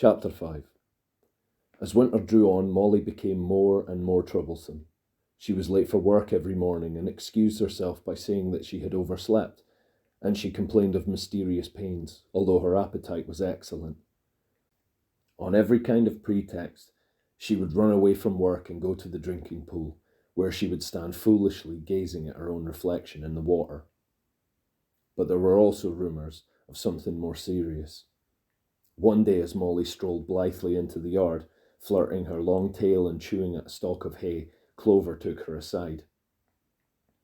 Chapter 5. As winter drew on, Molly became more and more troublesome. She was late for work every morning and excused herself by saying that she had overslept, and she complained of mysterious pains, although her appetite was excellent. On every kind of pretext, she would run away from work and go to the drinking pool, where she would stand foolishly gazing at her own reflection in the water. But there were also rumours of something more serious. One day, as Molly strolled blithely into the yard, flirting her long tail and chewing at a stalk of hay, Clover took her aside.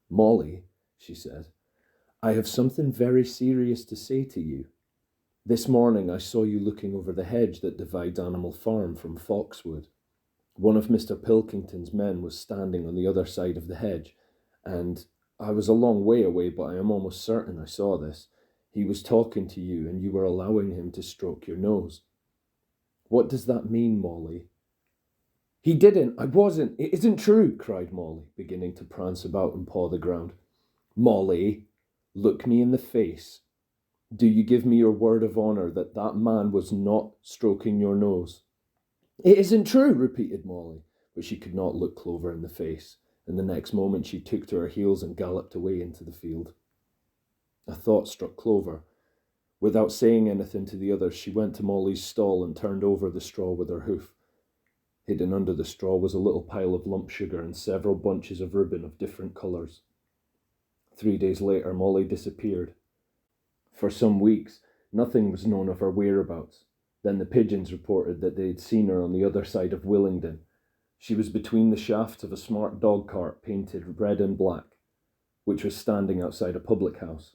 "Molly," she said, "I have something very serious to say to you. This morning I saw you looking over the hedge that divides Animal Farm from Foxwood. One of Mr. Pilkington's men was standing on the other side of the hedge, and I was a long way away, but I am almost certain I saw this. He was talking to you, and you were allowing him to stroke your nose. What does that mean, Molly?" "He didn't. I wasn't. It isn't true," cried Molly, beginning to prance about and paw the ground. "Molly, look me in the face. Do you give me your word of honour that that man was not stroking your nose?" "It isn't true," repeated Molly, but she could not look Clover in the face, and the next moment she took to her heels and galloped away into the field. A thought struck Clover. Without saying anything to the others, she went to Molly's stall and turned over the straw with her hoof. Hidden under the straw was a little pile of lump sugar and several bunches of ribbon of different colours. 3 days later, Molly disappeared. For some weeks, nothing was known of her whereabouts. Then the pigeons reported that they had seen her on the other side of Willingdon. She was between the shafts of a smart dog cart painted red and black, which was standing outside a public house.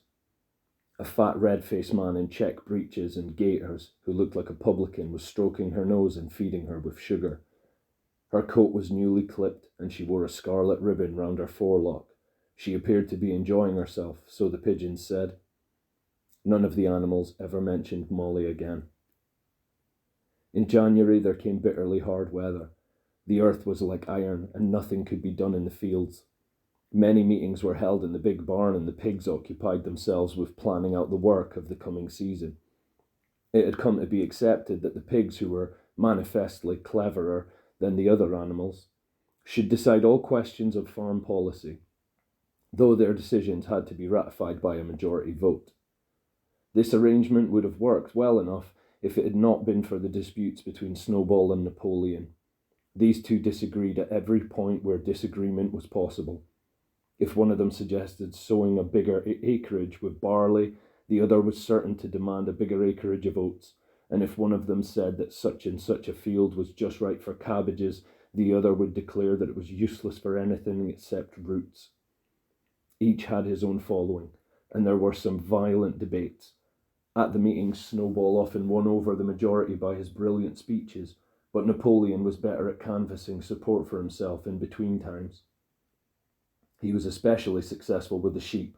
A fat red-faced man in check breeches and gaiters, who looked like a publican, was stroking her nose and feeding her with sugar. Her coat was newly clipped, and she wore a scarlet ribbon round her forelock. She appeared to be enjoying herself, so the pigeons said. None of the animals ever mentioned Molly again. In January there came bitterly hard weather. The earth was like iron, and nothing could be done in the fields. Many meetings were held in the big barn, and the pigs occupied themselves with planning out the work of the coming season. It had come to be accepted that the pigs, who were manifestly cleverer than the other animals, should decide all questions of farm policy, though their decisions had to be ratified by a majority vote. This arrangement would have worked well enough if it had not been for the disputes between Snowball and Napoleon. These two disagreed at every point where disagreement was possible. If one of them suggested sowing a bigger acreage with barley, the other was certain to demand a bigger acreage of oats, and if one of them said that such and such a field was just right for cabbages, the other would declare that it was useless for anything except roots. Each had his own following, and there were some violent debates. At the meetings, Snowball often won over the majority by his brilliant speeches, but Napoleon was better at canvassing support for himself in between times. He was especially successful with the sheep.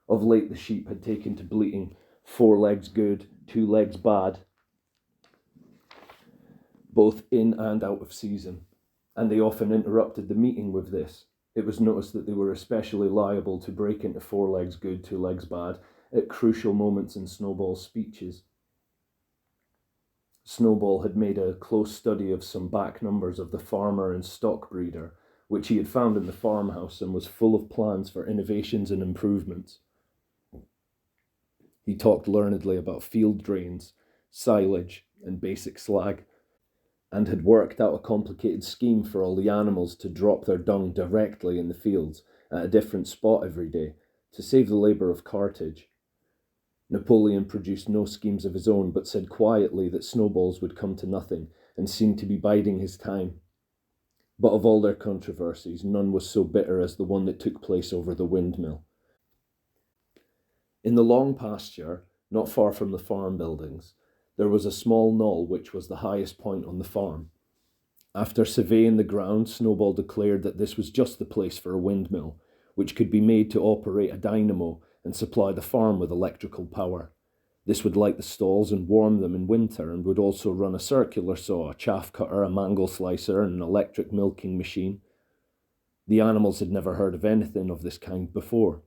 Of late, the sheep had taken to bleating 4 legs good, 2 legs bad, both in and out of season, and they often interrupted the meeting with this. It was noticed that they were especially liable to break into 4 legs good, 2 legs bad at crucial moments in Snowball's speeches. Snowball had made a close study of some back numbers of the Farmer and Stock Breeder, which he had found in the farmhouse, and was full of plans for innovations and improvements. He talked learnedly about field drains, silage, and basic slag, and had worked out a complicated scheme for all the animals to drop their dung directly in the fields at a different spot every day, to save the labour of cartage. Napoleon produced no schemes of his own, but said quietly that Snowball's would come to nothing, and seemed to be biding his time. But of all their controversies, none was so bitter as the one that took place over the windmill. In the long pasture, not far from the farm buildings, there was a small knoll which was the highest point on the farm. After surveying the ground, Snowball declared that this was just the place for a windmill, which could be made to operate a dynamo and supply the farm with electrical power. This would light the stalls and warm them in winter, and would also run a circular saw, a chaff cutter, a mangle slicer, and an electric milking machine. The animals had never heard of anything of this kind before,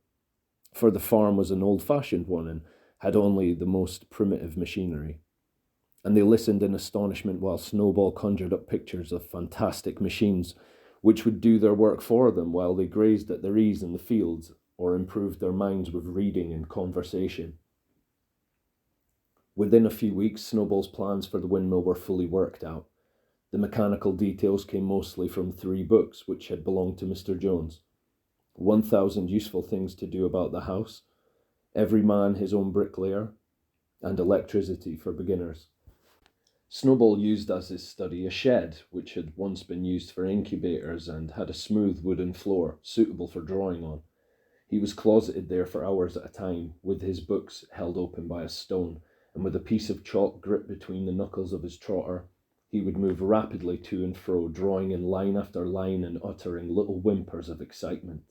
for the farm was an old-fashioned one and had only the most primitive machinery. and they listened in astonishment while Snowball conjured up pictures of fantastic machines which would do their work for them while they grazed at their ease in the fields or improved their minds with reading and conversation. Within a few weeks, Snowball's plans for the windmill were fully worked out. The mechanical details came mostly from 3 books which had belonged to Mr. Jones. 1,000 useful things to do about the house, Every man his own bricklayer, and Electricity for beginners. Snowball used as his study a shed which had once been used for incubators and had a smooth wooden floor suitable for drawing on. He was closeted there for hours at a time, with his books held open by a stone, and with a piece of chalk gripped between the knuckles of his trotter, he would move rapidly to and fro, drawing in line after line and uttering little whimpers of excitement.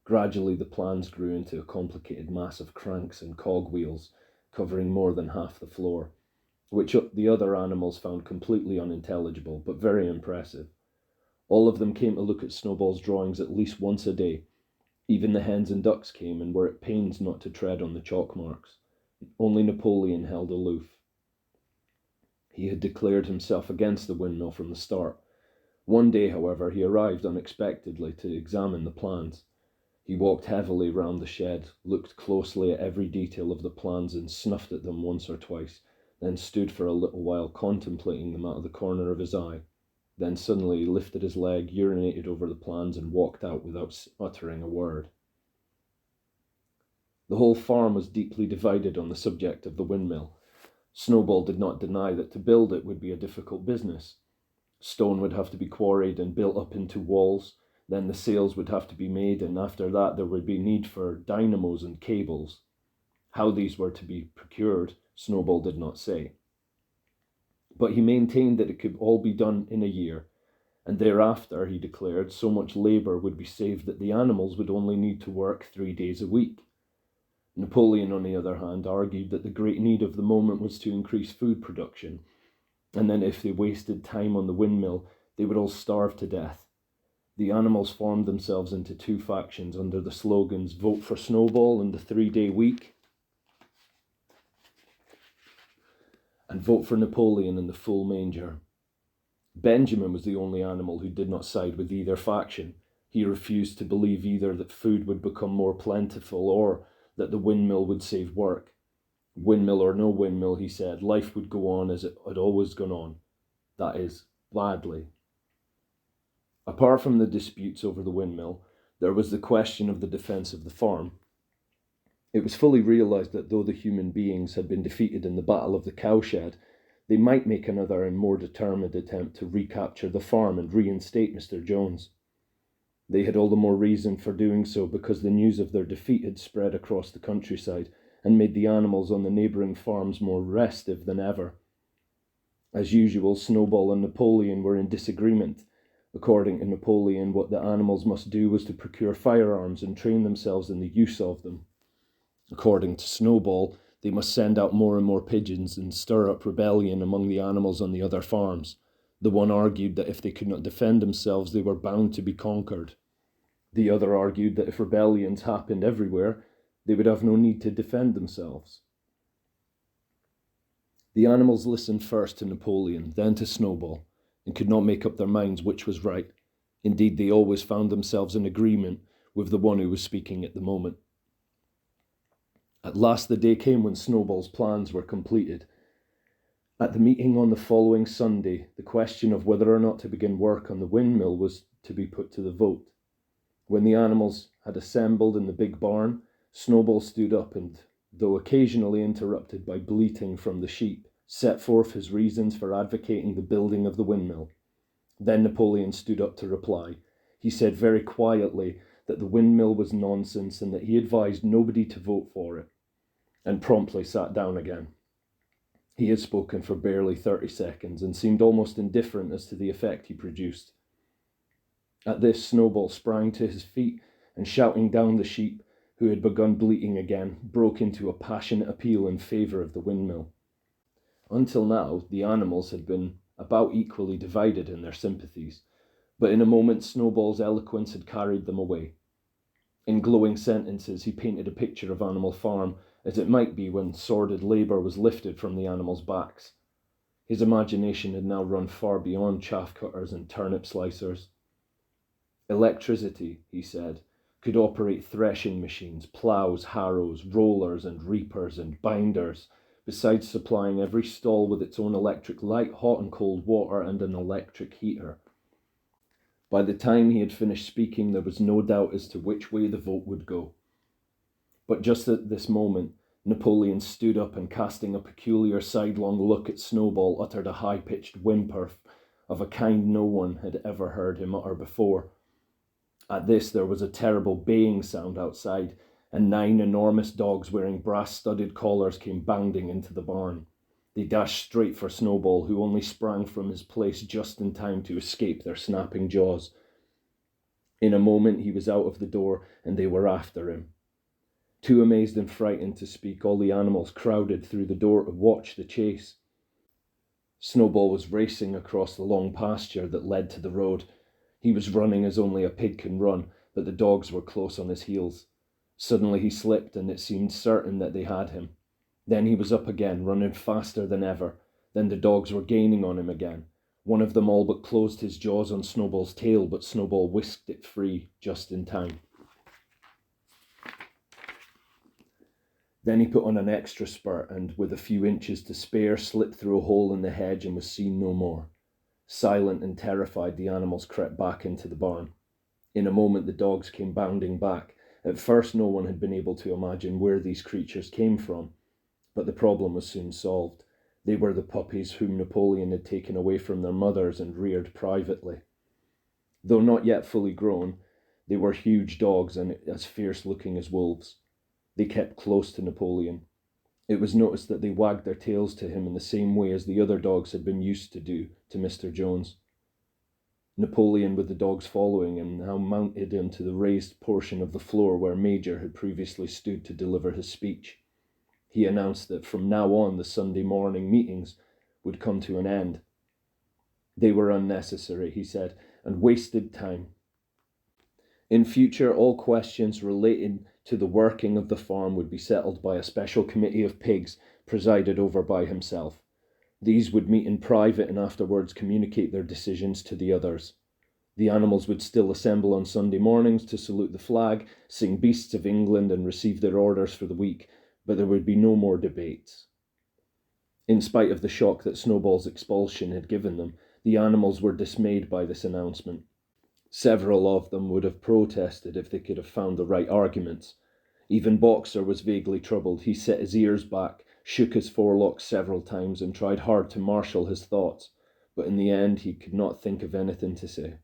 Gradually the plans grew into a complicated mass of cranks and cogwheels, covering more than half the floor, which the other animals found completely unintelligible, but very impressive. All of them came to look at Snowball's drawings at least once a day. Even the hens and ducks came and were at pains not to tread on the chalk marks. Only Napoleon held aloof. He had declared himself against the windmill from the start. One day, however, he arrived unexpectedly to examine the plans. He walked heavily round the shed, looked closely at every detail of the plans and snuffed at them once or twice, then stood for a little while contemplating them out of the corner of his eye. Then suddenly he lifted his leg, urinated over the plans, and walked out without uttering a word. The whole farm was deeply divided on the subject of the windmill. Snowball did not deny that to build it would be a difficult business. Stone would have to be quarried and built up into walls, then the sails would have to be made, and after that there would be need for dynamos and cables. How these were to be procured, Snowball did not say. But he maintained that it could all be done in a year, and thereafter, he declared, so much labour would be saved that the animals would only need to work 3 days a week. Napoleon, on the other hand, argued that the great need of the moment was to increase food production, and that if they wasted time on the windmill, they would all starve to death. The animals formed themselves into 2 factions under the slogans "Vote for Snowball" and the 3-day week, and "Vote for Napoleon and the full manger." Benjamin was the only animal who did not side with either faction. He refused to believe either that food would become more plentiful or that the windmill would save work. Windmill or no windmill, he said, life would go on as it had always gone on. That is, badly. Apart from the disputes over the windmill, there was the question of the defence of the farm. It was fully realised that though the human beings had been defeated in the Battle of the Cowshed, they might make another and more determined attempt to recapture the farm and reinstate Mr. Jones. They had all the more reason for doing so because the news of their defeat had spread across the countryside and made the animals on the neighbouring farms more restive than ever. As usual, Snowball and Napoleon were in disagreement. According to Napoleon, what the animals must do was to procure firearms and train themselves in the use of them. According to Snowball, they must send out more and more pigeons and stir up rebellion among the animals on the other farms. The one argued that if they could not defend themselves, they were bound to be conquered. The other argued that if rebellions happened everywhere, they would have no need to defend themselves. The animals listened first to Napoleon, then to Snowball, and could not make up their minds which was right. Indeed, they always found themselves in agreement with the one who was speaking at the moment. At last the day came when Snowball's plans were completed. At the meeting on the following Sunday, the question of whether or not to begin work on the windmill was to be put to the vote. When the animals had assembled in the big barn, Snowball stood up and, though occasionally interrupted by bleating from the sheep, set forth his reasons for advocating the building of the windmill. Then Napoleon stood up to reply. He said very quietly that the windmill was nonsense and that he advised nobody to vote for it, and promptly sat down again. He had spoken for barely 30 seconds and seemed almost indifferent as to the effect he produced. At this, Snowball sprang to his feet and, shouting down the sheep, who had begun bleating again, broke into a passionate appeal in favour of the windmill. Until now, the animals had been about equally divided in their sympathies, but in a moment Snowball's eloquence had carried them away. In glowing sentences he painted a picture of Animal Farm as it might be when sordid labour was lifted from the animals' backs. His imagination had now run far beyond chaff cutters and turnip slicers. Electricity, he said, could operate threshing machines, ploughs, harrows, rollers and reapers and binders, besides supplying every stall with its own electric light, hot and cold water, and an electric heater. By the time he had finished speaking, there was no doubt as to which way the vote would go. But just at this moment, Napoleon stood up and, casting a peculiar sidelong look at Snowball, uttered a high-pitched whimper of a kind no one had ever heard him utter before. At this there was a terrible baying sound outside, and 9 enormous dogs wearing brass-studded collars came bounding into the barn. They dashed straight for Snowball, who only sprang from his place just in time to escape their snapping jaws. In a moment he was out of the door, and they were after him. Too amazed and frightened to speak, all the animals crowded through the door to watch the chase. Snowball was racing across the long pasture that led to the road. He was running as only a pig can run, but the dogs were close on his heels. Suddenly he slipped, and it seemed certain that they had him. Then he was up again, running faster than ever. Then the dogs were gaining on him again. One of them all but closed his jaws on Snowball's tail, but Snowball whisked it free just in time. Then he put on an extra spurt, and, with a few inches to spare, slipped through a hole in the hedge and was seen no more. Silent and terrified, the animals crept back into the barn. In a moment the dogs came bounding back. At first no one had been able to imagine where these creatures came from, but the problem was soon solved. They were the puppies whom Napoleon had taken away from their mothers and reared privately. Though not yet fully grown, they were huge dogs and as fierce-looking as wolves. They kept close to Napoleon. It was noticed that they wagged their tails to him in the same way as the other dogs had been used to do to Mr. Jones. Napoleon, with the dogs following him, now mounted into the raised portion of the floor where Major had previously stood to deliver his speech. He announced that from now on the Sunday morning meetings would come to an end. They were unnecessary, he said, and wasted time. In future, all questions relating to the working of the farm would be settled by a special committee of pigs presided over by himself. These would meet in private and afterwards communicate their decisions to the others. The animals would still assemble on Sunday mornings to salute the flag, sing Beasts of England, and receive their orders for the week, but there would be no more debates. In spite of the shock that Snowball's expulsion had given them, the animals were dismayed by this announcement. Several of them would have protested if they could have found the right arguments. Even Boxer was vaguely troubled. He set his ears back, shook his forelocks several times, and tried hard to marshal his thoughts, but in the end he could not think of anything to say.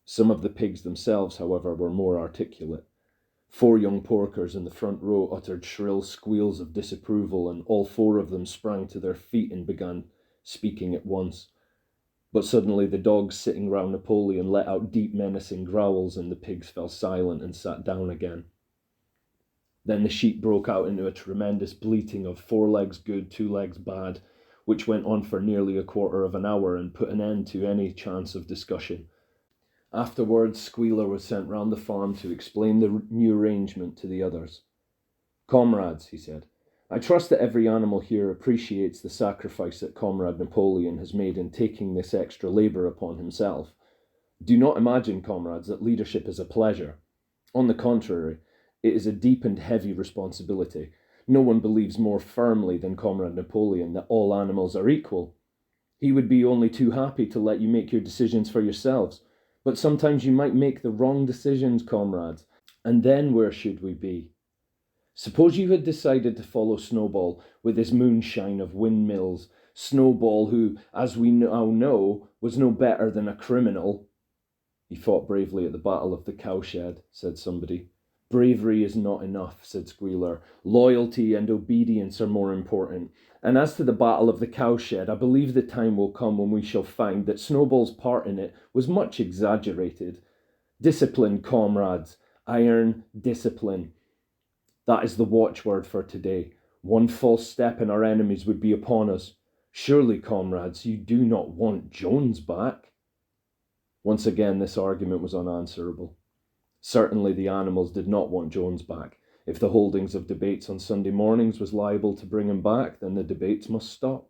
Some of the pigs themselves, however, were more articulate. 4 young porkers in the front row uttered shrill squeals of disapproval, and all 4 of them sprang to their feet and began speaking at once. But suddenly the dogs sitting round Napoleon let out deep menacing growls, and the pigs fell silent and sat down again. Then the sheep broke out into a tremendous bleating of 4 legs good, 2 legs bad, which went on for nearly a quarter of an hour and put an end to any chance of discussion. Afterwards, Squealer was sent round the farm to explain the new arrangement to the others. "Comrades," he said, "I trust that every animal here appreciates the sacrifice that Comrade Napoleon has made in taking this extra labour upon himself. Do not imagine, comrades, that leadership is a pleasure. On the contrary, it is a deep and heavy responsibility. No one believes more firmly than Comrade Napoleon that all animals are equal. He would be only too happy to let you make your decisions for yourselves. But sometimes you might make the wrong decisions, comrades, and then where should we be? Suppose you had decided to follow Snowball with his moonshine of windmills, Snowball who, as we now know, was no better than a criminal." "He fought bravely at the Battle of the Cowshed," said somebody. "Bravery is not enough," said Squealer. "Loyalty and obedience are more important. And as to the Battle of the Cowshed, I believe the time will come when we shall find that Snowball's part in it was much exaggerated. Discipline, comrades, iron discipline. That is the watchword for today. One false step and our enemies would be upon us. Surely, comrades, you do not want Jones back?" Once again this argument was unanswerable. Certainly the animals did not want Jones back. If the holdings of debates on Sunday mornings was liable to bring him back, then the debates must stop.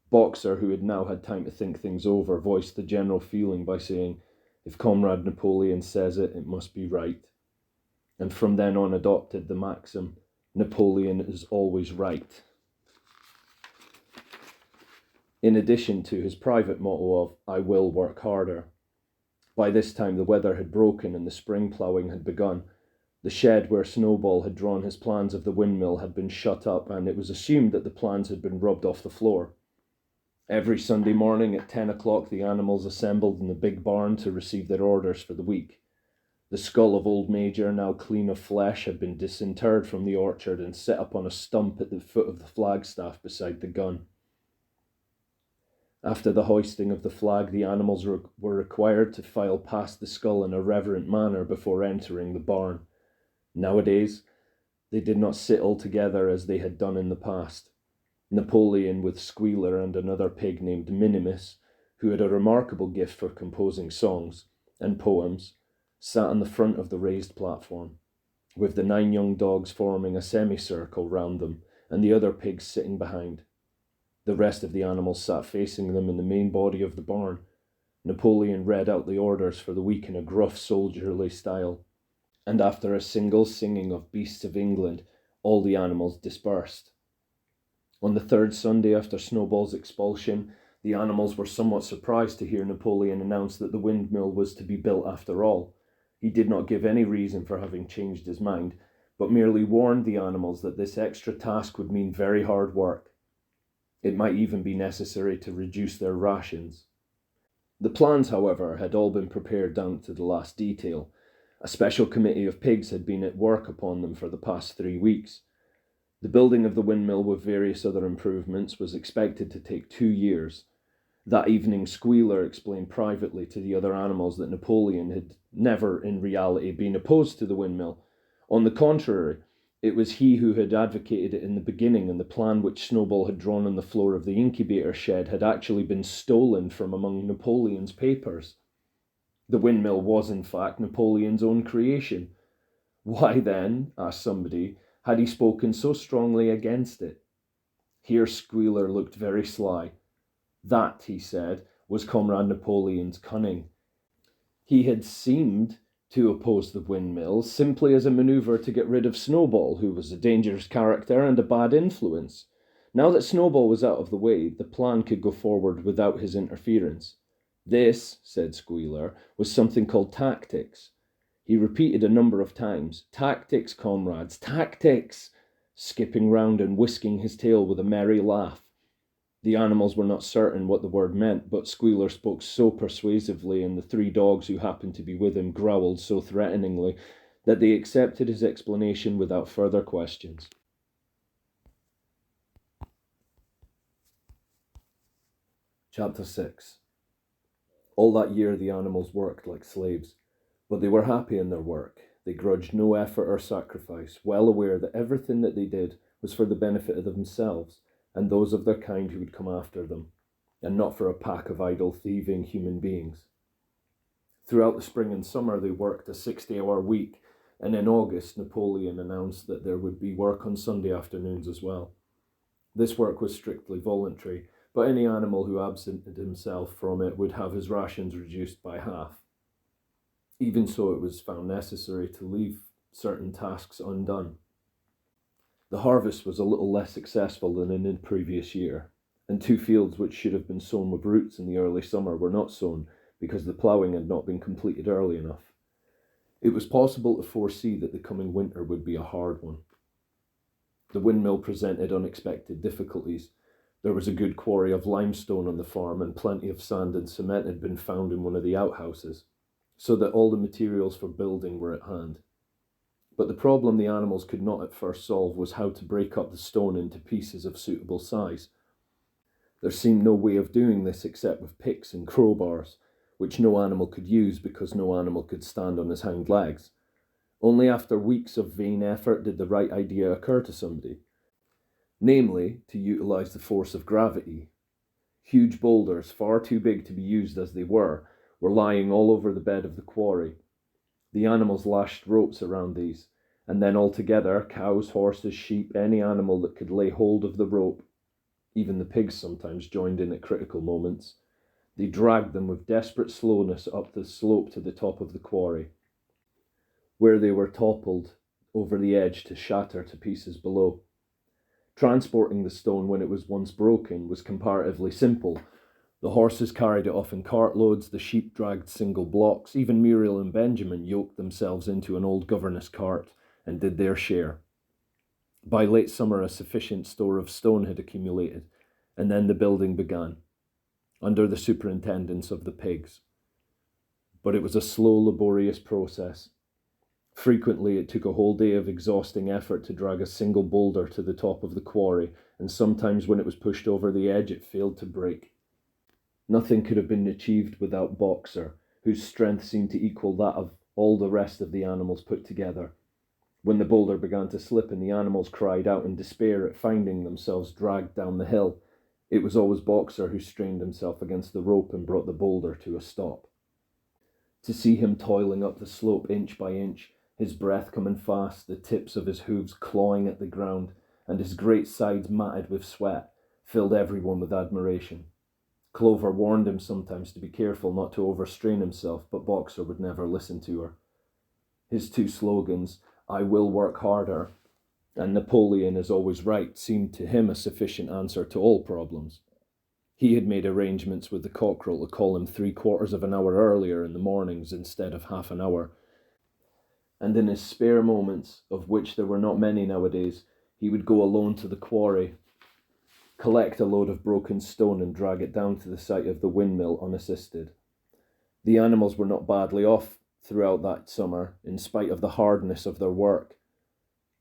Boxer, who had now had time to think things over, voiced the general feeling by saying, "If Comrade Napoleon says it, it must be right," and from then on adopted the maxim, "Napoleon is always right," in addition to his private motto of, "I will work harder." By this time the weather had broken and the spring ploughing had begun. The shed where Snowball had drawn his plans of the windmill had been shut up, and it was assumed that the plans had been rubbed off the floor. Every Sunday morning at 10 o'clock the animals assembled in the big barn to receive their orders for the week. The skull of old Major, now clean of flesh, had been disinterred from the orchard and set up on a stump at the foot of the flagstaff beside the gun. After the hoisting of the flag, the animals were required to file past the skull in a reverent manner before entering the barn. Nowadays, they did not sit all together as they had done in the past. Napoleon, with Squealer and another pig named Minimus, who had a remarkable gift for composing songs and poems, sat on the front of the raised platform, with the 9 young dogs forming a semicircle round them and the other pigs sitting behind. The rest of the animals sat facing them in the main body of the barn. Napoleon read out the orders for the week in a gruff soldierly style, and after a single singing of Beasts of England, all the animals dispersed. On the 3rd Sunday after Snowball's expulsion, the animals were somewhat surprised to hear Napoleon announce that the windmill was to be built after all. He did not give any reason for having changed his mind, but merely warned the animals that this extra task would mean very hard work. It might even be necessary to reduce their rations. The plans, however, had all been prepared down to the last detail. A special committee of pigs had been at work upon them for the past 3 weeks. The building of the windmill with various other improvements was expected to take 2 years. That evening Squealer explained privately to the other animals that Napoleon had never in reality been opposed to the windmill. On the contrary, it was he who had advocated it in the beginning, and the plan which Snowball had drawn on the floor of the incubator shed had actually been stolen from among Napoleon's papers. The windmill was in fact Napoleon's own creation. Why then, asked somebody, had he spoken so strongly against it? Here Squealer looked very sly. That, he said, was Comrade Napoleon's cunning. He had seemed to oppose the windmill simply as a manoeuvre to get rid of Snowball, who was a dangerous character and a bad influence. Now that Snowball was out of the way, the plan could go forward without his interference. This, said Squealer, was something called tactics. He repeated a number of times, "Tactics, comrades, tactics!" skipping round and whisking his tail with a merry laugh. The animals were not certain what the word meant, but Squealer spoke so persuasively, and the 3 dogs who happened to be with him growled so threateningly, that they accepted his explanation without further questions. Chapter 6. All that year the animals worked like slaves, but they were happy in their work. They grudged no effort or sacrifice, well aware that everything that they did was for the benefit of themselves and those of their kind who would come after them, and not for a pack of idle, thieving human beings. Throughout the spring and summer they worked a 60-hour week, and in August Napoleon announced that there would be work on Sunday afternoons as well. This work was strictly voluntary, but any animal who absented himself from it would have his rations reduced by half. Even so, it was found necessary to leave certain tasks undone. The harvest was a little less successful than in the previous year, and 2 fields which should have been sown with roots in the early summer were not sown because the ploughing had not been completed early enough. It was possible to foresee that the coming winter would be a hard one. The windmill presented unexpected difficulties. There was a good quarry of limestone on the farm, and plenty of sand and cement had been found in one of the outhouses, so that all the materials for building were at hand. But the problem the animals could not at first solve was how to break up the stone into pieces of suitable size. There seemed no way of doing this except with picks and crowbars, which no animal could use because no animal could stand on his hind legs. Only after weeks of vain effort did the right idea occur to somebody, namely, to utilize the force of gravity. Huge boulders, far too big to be used as they were lying all over the bed of the quarry. The animals lashed ropes around these, and then altogether, cows, horses, sheep, any animal that could lay hold of the rope, even the pigs sometimes joined in at critical moments, they dragged them with desperate slowness up the slope to the top of the quarry, where they were toppled over the edge to shatter to pieces below. Transporting the stone when it was once broken was comparatively simple. The horses carried it off in cartloads, the sheep dragged single blocks, even Muriel and Benjamin yoked themselves into an old governess cart and did their share. By late summer, a sufficient store of stone had accumulated, and then the building began, under the superintendence of the pigs. But it was a slow, laborious process. Frequently, it took a whole day of exhausting effort to drag a single boulder to the top of the quarry, and sometimes when it was pushed over the edge, it failed to break. Nothing could have been achieved without Boxer, whose strength seemed to equal that of all the rest of the animals put together. When the boulder began to slip and the animals cried out in despair at finding themselves dragged down the hill, it was always Boxer who strained himself against the rope and brought the boulder to a stop. To see him toiling up the slope inch by inch, his breath coming fast, the tips of his hooves clawing at the ground, and his great sides matted with sweat, filled everyone with admiration. Clover warned him sometimes to be careful not to overstrain himself, but Boxer would never listen to her. His two slogans, "I will work harder," and "Napoleon is always right," seemed to him a sufficient answer to all problems. He had made arrangements with the cockerel to call him 3/4 of an hour earlier in the mornings instead of half an hour, and in his spare moments, of which there were not many nowadays, he would go alone to the quarry, collect a load of broken stone and drag it down to the site of the windmill unassisted. The animals were not badly off throughout that summer, in spite of the hardness of their work.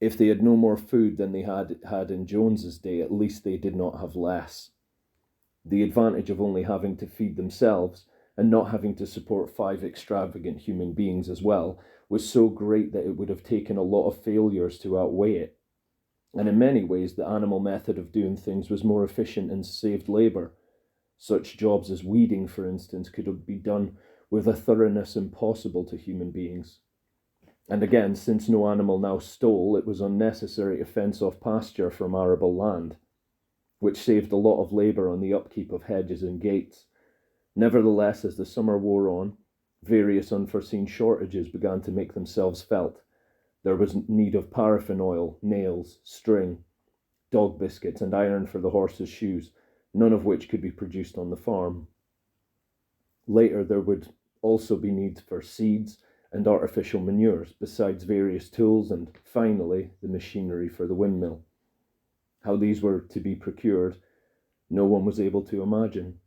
If they had no more food than they had in Jones's day, at least they did not have less. The advantage of only having to feed themselves, and not having to support 5 extravagant human beings as well, was so great that it would have taken a lot of failures to outweigh it. And in many ways, the animal method of doing things was more efficient and saved labour. Such jobs as weeding, for instance, could be done with a thoroughness impossible to human beings. And again, since no animal now stole, it was unnecessary to fence off pasture from arable land, which saved a lot of labour on the upkeep of hedges and gates. Nevertheless, as the summer wore on, various unforeseen shortages began to make themselves felt. There was need of paraffin oil, nails, string, dog biscuits, and iron for the horses' shoes, none of which could be produced on the farm. Later, there would also be need for seeds and artificial manures, besides various tools, and finally, the machinery for the windmill. How these were to be procured, no one was able to imagine.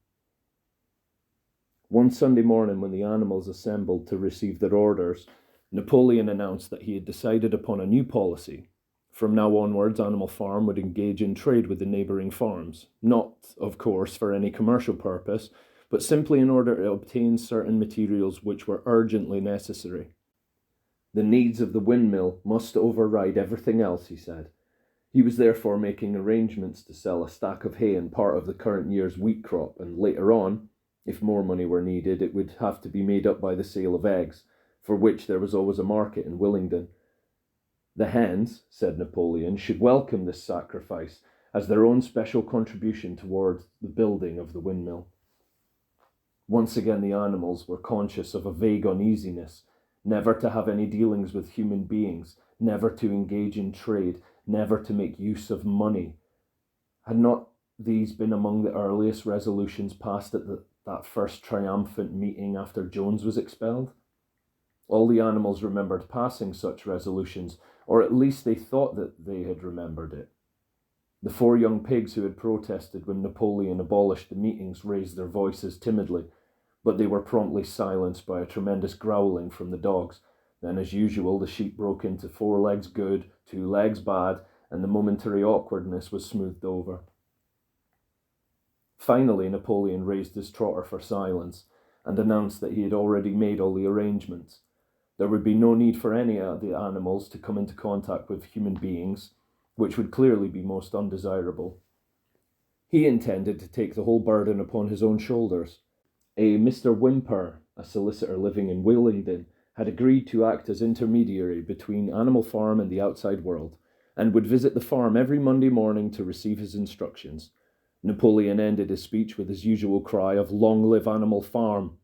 One Sunday morning, when the animals assembled to receive their orders, Napoleon announced that he had decided upon a new policy. From now onwards, Animal Farm would engage in trade with the neighbouring farms, not, of course, for any commercial purpose, but simply in order to obtain certain materials which were urgently necessary. The needs of the windmill must override everything else, he said. He was therefore making arrangements to sell a stack of hay and part of the current year's wheat crop, and later on, if more money were needed, it would have to be made up by the sale of eggs, for which there was always a market in Willingdon. The hens, said Napoleon, should welcome this sacrifice as their own special contribution towards the building of the windmill. Once again the animals were conscious of a vague uneasiness, never to have any dealings with human beings, never to engage in trade, never to make use of money. Had not these been among the earliest resolutions passed at that first triumphant meeting after Jones was expelled? All the animals remembered passing such resolutions, or at least they thought that they had remembered it. The 4 young pigs who had protested when Napoleon abolished the meetings raised their voices timidly, but they were promptly silenced by a tremendous growling from the dogs. Then, as usual, the sheep broke into 4 legs good, 2 legs bad, and the momentary awkwardness was smoothed over. Finally, Napoleon raised his trotter for silence, and announced that he had already made all the arrangements. There would be no need for any of the animals to come into contact with human beings, which would clearly be most undesirable. He intended to take the whole burden upon his own shoulders. A Mr. Whymper, a solicitor living in Willingdon, had agreed to act as intermediary between Animal Farm and the outside world, and would visit the farm every Monday morning to receive his instructions. Napoleon ended his speech with his usual cry of "Long live Animal Farm,"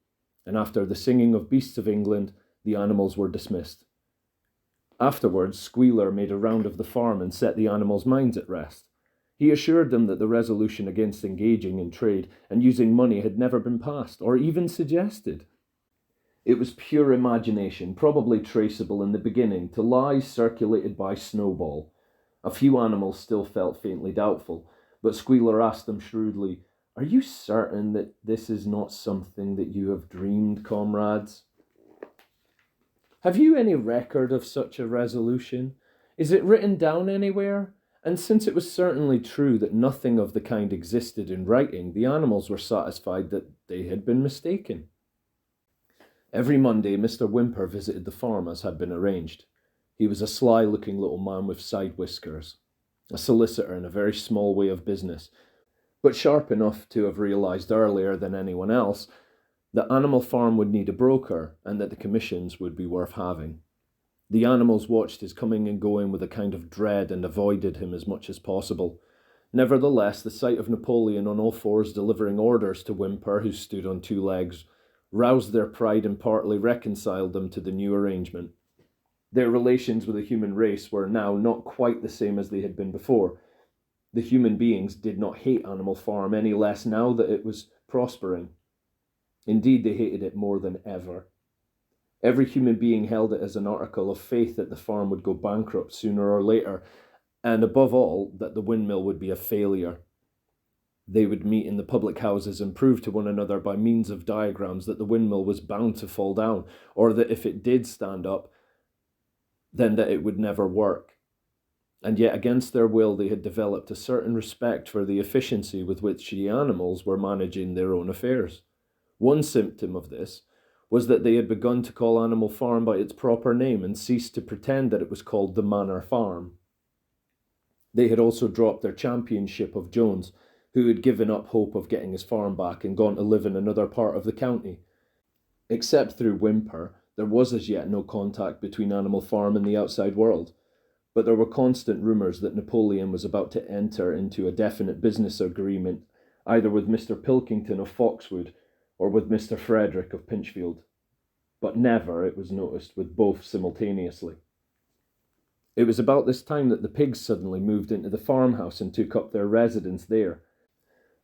and after the singing of Beasts of England, the animals were dismissed. Afterwards, Squealer made a round of the farm and set the animals' minds at rest. He assured them that the resolution against engaging in trade and using money had never been passed, or even suggested. It was pure imagination, probably traceable in the beginning to lies circulated by Snowball. A few animals still felt faintly doubtful, but Squealer asked them shrewdly, "Are you certain that this is not something that you have dreamed, comrades? Have you any record of such a resolution? Is it written down anywhere?" And since it was certainly true that nothing of the kind existed in writing, the animals were satisfied that they had been mistaken. Every Monday, Mr. Whymper visited the farm as had been arranged. He was a sly-looking little man with side whiskers, a solicitor in a very small way of business, but sharp enough to have realised earlier than anyone else that Animal Farm would need a broker and that the commissions would be worth having. The animals watched his coming and going with a kind of dread and avoided him as much as possible. Nevertheless, the sight of Napoleon on all fours delivering orders to Whymper, who stood on two legs, roused their pride and partly reconciled them to the new arrangement. Their relations with the human race were now not quite the same as they had been before. The human beings did not hate Animal Farm any less now that it was prospering. Indeed, they hated it more than ever. Every human being held it as an article of faith that the farm would go bankrupt sooner or later, and above all, that the windmill would be a failure. They would meet in the public houses and prove to one another by means of diagrams that the windmill was bound to fall down, or that if it did stand up, then that it would never work. And yet, against their will, they had developed a certain respect for the efficiency with which the animals were managing their own affairs. One symptom of this was that they had begun to call Animal Farm by its proper name and ceased to pretend that it was called the Manor Farm. They had also dropped their championship of Jones, who had given up hope of getting his farm back and gone to live in another part of the county. Except through Whymper, there was as yet no contact between Animal Farm and the outside world, but there were constant rumours that Napoleon was about to enter into a definite business agreement, either with Mr. Pilkington of Foxwood or with Mr. Frederick of Pinchfield, but never, it was noticed, with both simultaneously. It was about this time that the pigs suddenly moved into the farmhouse and took up their residence there.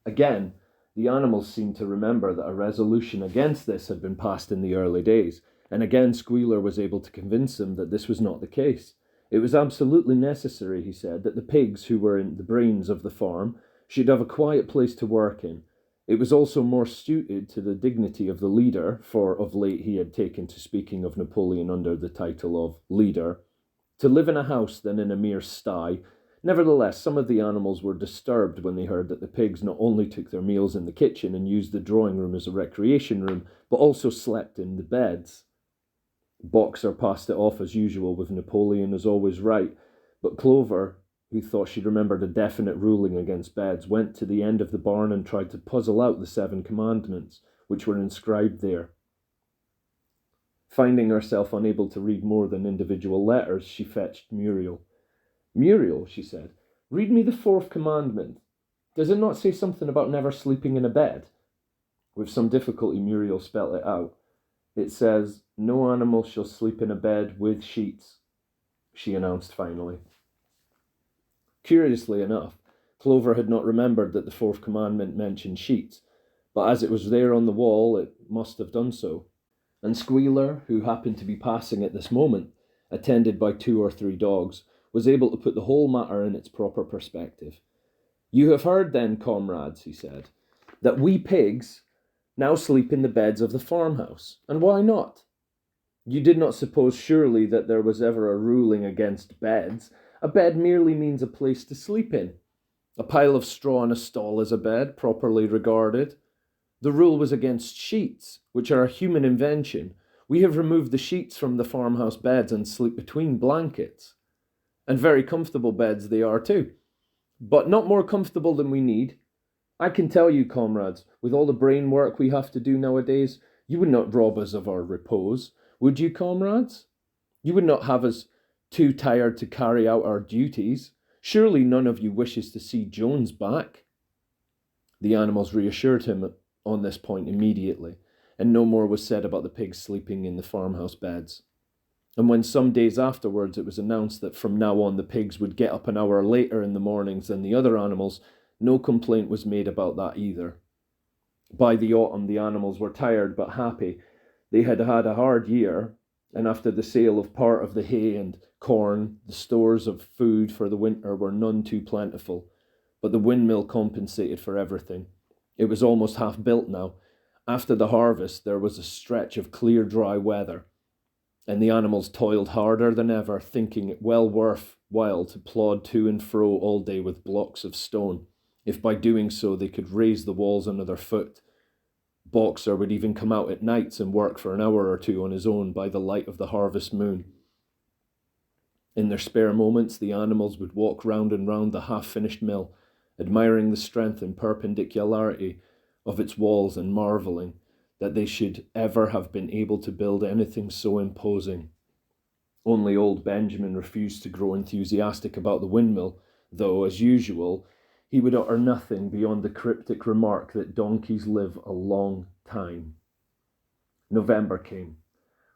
Again, the animals seemed to remember that a resolution against this had been passed in the early days, and again Squealer was able to convince them that this was not the case. It was absolutely necessary, he said, that the pigs, who were in the brains of the farm, should have a quiet place to work in. It was also more suited to the dignity of the leader, for of late he had taken to speaking of Napoleon under the title of leader, to live in a house than in a mere sty. Nevertheless, some of the animals were disturbed when they heard that the pigs not only took their meals in the kitchen and used the drawing room as a recreation room, but also slept in the beds. Boxer passed it off as usual with Napoleon as always right, but Clover, who thought she remembered a definite ruling against beds, went to the end of the barn and tried to puzzle out the 7 commandments, which were inscribed there. Finding herself unable to read more than individual letters, she fetched Muriel. "Muriel," she said, "read me the 4th commandment. Does it not say something about never sleeping in a bed?" With some difficulty, Muriel spelt it out. "It says, 'No animal shall sleep in a bed with sheets,'" she announced finally. Curiously enough, Clover had not remembered that the 4th commandment mentioned sheets, but as it was there on the wall, it must have done so. And Squealer, who happened to be passing at this moment, attended by 2 or 3 dogs, was able to put the whole matter in its proper perspective. "You have heard then, comrades," he said, "that we pigs now sleep in the beds of the farmhouse. And why not? You did not suppose surely that there was ever a ruling against beds. A bed merely means a place to sleep in. A pile of straw in a stall is a bed, properly regarded. The rule was against sheets, which are a human invention. We have removed the sheets from the farmhouse beds and sleep between blankets. And very comfortable beds they are too, but not more comfortable than we need. I can tell you, comrades, with all the brain work we have to do nowadays, you would not rob us of our repose. Would you, comrades? You would not have us too tired to carry out our duties. Surely none of you wishes to see Jones back." The animals reassured him on this point immediately, and no more was said about the pigs sleeping in the farmhouse beds. And when some days afterwards it was announced that from now on the pigs would get up an hour later in the mornings than the other animals, no complaint was made about that either. By the autumn the animals were tired but happy. They had had a hard year, and after the sale of part of the hay and corn, the stores of food for the winter were none too plentiful. But the windmill compensated for everything. It was almost half built now. After the harvest there was a stretch of clear, dry weather, and the animals toiled harder than ever, thinking it well worth while to plod to and fro all day with blocks of stone, if by doing so they could raise the walls under their foot. Boxer would even come out at nights and work for an hour or two on his own by the light of the harvest moon. In their spare moments the animals would walk round and round the half-finished mill, admiring the strength and perpendicularity of its walls and marvelling that they should ever have been able to build anything so imposing. Only old Benjamin refused to grow enthusiastic about the windmill, though, as usual, he would utter nothing beyond the cryptic remark that donkeys live a long time. November came.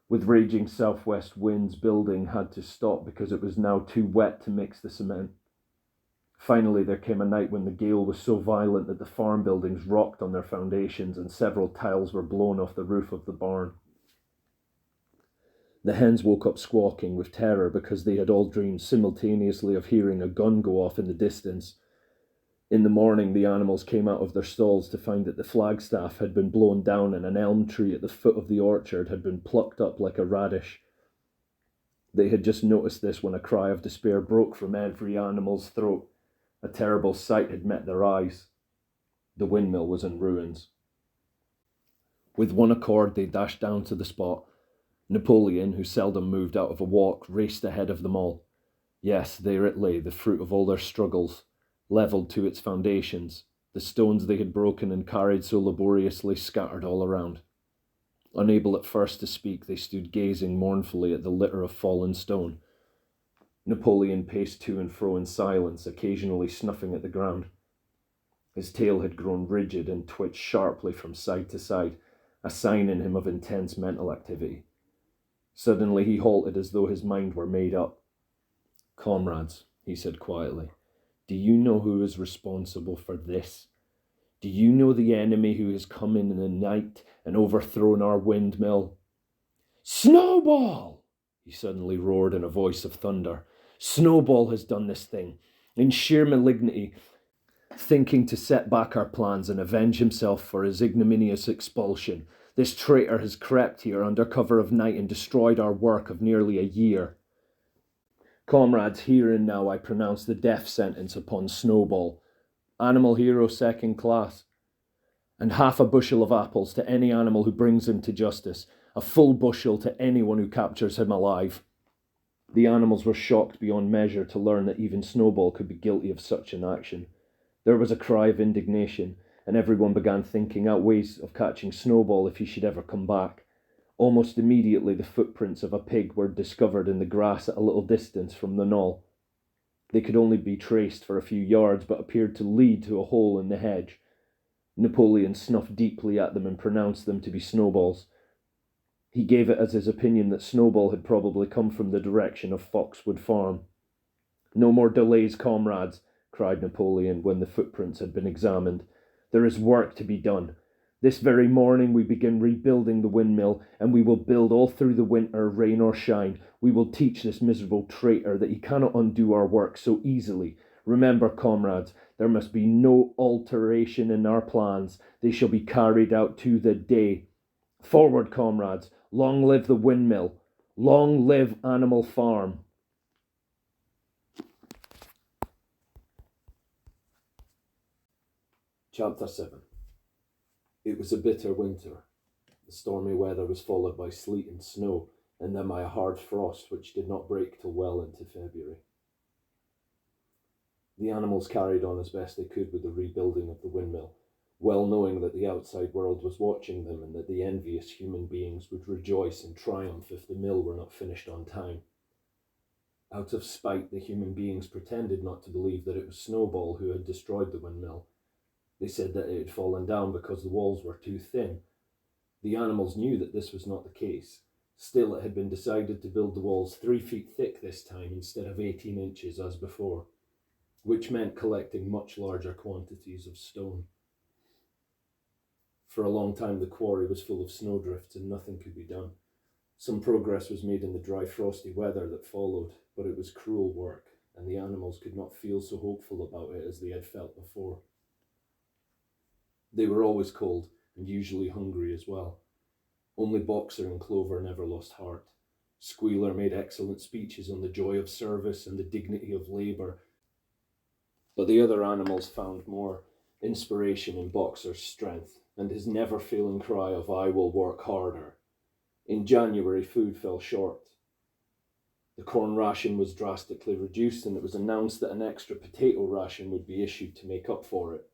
With raging southwest winds, building had to stop because it was now too wet to mix the cement. Finally, there came a night when the gale was so violent that the farm buildings rocked on their foundations and several tiles were blown off the roof of the barn. The hens woke up squawking with terror because they had all dreamed simultaneously of hearing a gun go off in the distance. In the morning, the animals came out of their stalls to find that the flagstaff had been blown down and an elm tree at the foot of the orchard had been plucked up like a radish. They had just noticed this when a cry of despair broke from every animal's throat. A terrible sight had met their eyes. The windmill was in ruins. With one accord they dashed down to the spot. Napoleon, who seldom moved out of a walk, raced ahead of them all. Yes, there it lay, the fruit of all their struggles, levelled to its foundations, the stones they had broken and carried so laboriously scattered all around. Unable at first to speak, they stood gazing mournfully at the litter of fallen stone. Napoleon paced to and fro in silence, occasionally snuffing at the ground. His tail had grown rigid and twitched sharply from side to side, a sign in him of intense mental activity. Suddenly he halted as though his mind were made up. "Comrades," he said quietly, "do you know who is responsible for this? Do you know the enemy who has come in the night and overthrown our windmill?" "Snowball!" he suddenly roared in a voice of thunder. "Snowball has done this thing, in sheer malignity, thinking to set back our plans and avenge himself for his ignominious expulsion. This traitor has crept here under cover of night and destroyed our work of nearly a year. Comrades, here and now I pronounce the death sentence upon Snowball, animal hero second class, and half a bushel of apples to any animal who brings him to justice, a full bushel to anyone who captures him alive." The animals were shocked beyond measure to learn that even Snowball could be guilty of such an action. There was a cry of indignation, and everyone began thinking out ways of catching Snowball if he should ever come back. Almost immediately the footprints of a pig were discovered in the grass at a little distance from the knoll. They could only be traced for a few yards, but appeared to lead to a hole in the hedge. Napoleon snuffed deeply at them and pronounced them to be Snowball's. He gave it as his opinion that Snowball had probably come from the direction of Foxwood Farm. "No more delays, comrades," cried Napoleon when the footprints had been examined. "There is work to be done. This very morning we begin rebuilding the windmill, and we will build all through the winter, rain or shine. We will teach this miserable traitor that he cannot undo our work so easily. Remember, comrades, there must be no alteration in our plans. They shall be carried out to the day. Forward, comrades! Long live the windmill! Long live Animal Farm!" Chapter 7. It was a bitter winter. The stormy weather was followed by sleet and snow, and then by a hard frost which did not break till well into February. The animals carried on as best they could with the rebuilding of the windmill, well knowing that the outside world was watching them and that the envious human beings would rejoice and triumph if the mill were not finished on time. Out of spite, the human beings pretended not to believe that it was Snowball who had destroyed the windmill. They said that it had fallen down because the walls were too thin. The animals knew that this was not the case. Still, it had been decided to build the walls 3 feet thick this time instead of 18 inches as before, which meant collecting much larger quantities of stone. For a long time, the quarry was full of snowdrifts and nothing could be done. Some progress was made in the dry, frosty weather that followed, but it was cruel work, and the animals could not feel so hopeful about it as they had felt before. They were always cold, and usually hungry as well. Only Boxer and Clover never lost heart. Squealer made excellent speeches on the joy of service and the dignity of labour, but the other animals found more inspiration in Boxer's strength and his never-failing cry of "I will work harder." In January, food fell short. The corn ration was drastically reduced, and it was announced that an extra potato ration would be issued to make up for it.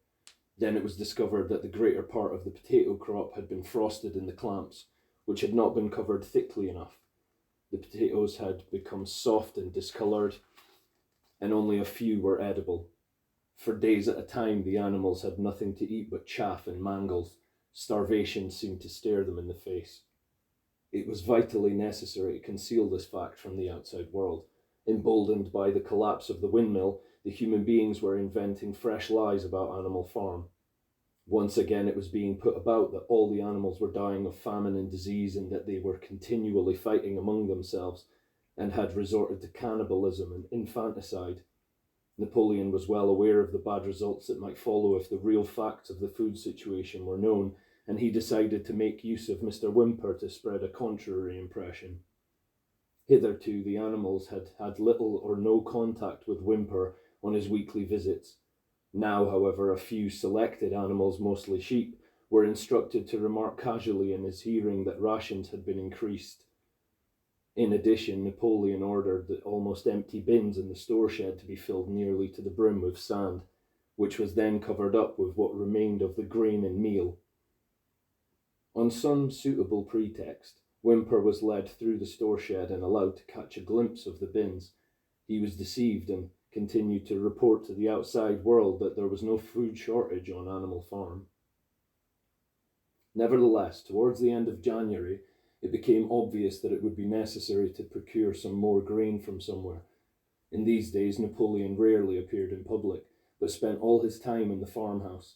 Then it was discovered that the greater part of the potato crop had been frosted in the clamps, which had not been covered thickly enough. The potatoes had become soft and discoloured, and only a few were edible. For days at a time, the animals had nothing to eat but chaff and mangles. Starvation seemed to stare them in the face. It was vitally necessary to conceal this fact from the outside world. Emboldened by the collapse of the windmill, the human beings were inventing fresh lies about Animal Farm. Once again, it was being put about that all the animals were dying of famine and disease, and that they were continually fighting among themselves and had resorted to cannibalism and infanticide. Napoleon was well aware of the bad results that might follow if the real facts of the food situation were known, and he decided to make use of Mr. Whymper to spread a contrary impression. Hitherto, the animals had had little or no contact with Whymper on his weekly visits. Now, however, a few selected animals, mostly sheep, were instructed to remark casually in his hearing that rations had been increased. In addition, Napoleon ordered the almost empty bins in the store shed to be filled nearly to the brim with sand, which was then covered up with what remained of the grain and meal. On some suitable pretext, Whymper was led through the store shed and allowed to catch a glimpse of the bins. He was deceived and continued to report to the outside world that there was no food shortage on Animal Farm. Nevertheless, towards the end of January, it became obvious that it would be necessary to procure some more grain from somewhere. In these days, Napoleon rarely appeared in public, but spent all his time in the farmhouse,